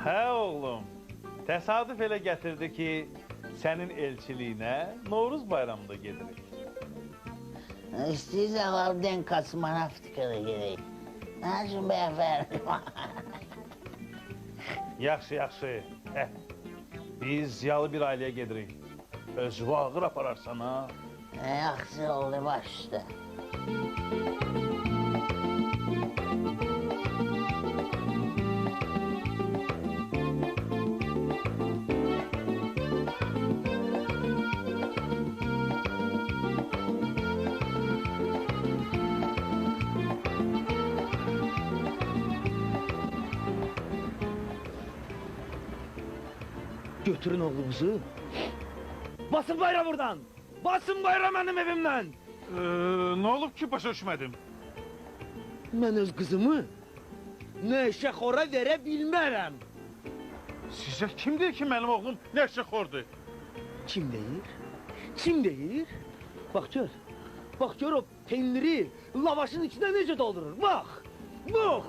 Hə oğlum, təsadüf elə gətirdi ki, sənin elçiliyinə Novruz bayramında gedirik. İstəyirsən valideyn kosmonavtikada gedək. Nə üçün bəyəfərdim? Yaxşı, yaxşı. Biz yalı bir ailəyə gedirik. Özü ağır apararsan ha. Yaxşı oldu baş üstə. Götürün oğlumuzu. Basın bayram buradan. Basın bayram benim evimden. Ne olub ki, başa düşmədim? Ben öz kızımı neşe xora verə bilmərəm. Sizə kim deyir ki, mənim oğlum nəşəxordur? Kim deyir? Kim deyir? Bak gör. Bak gör o peyniri lavaşın içine necə doldurur. Bak. Bak.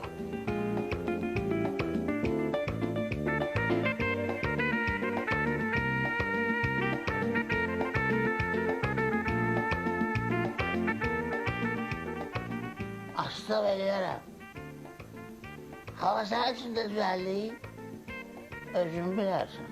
Asla veriyorum. Hava senin için de düzenleyeyim. Özün bilersin.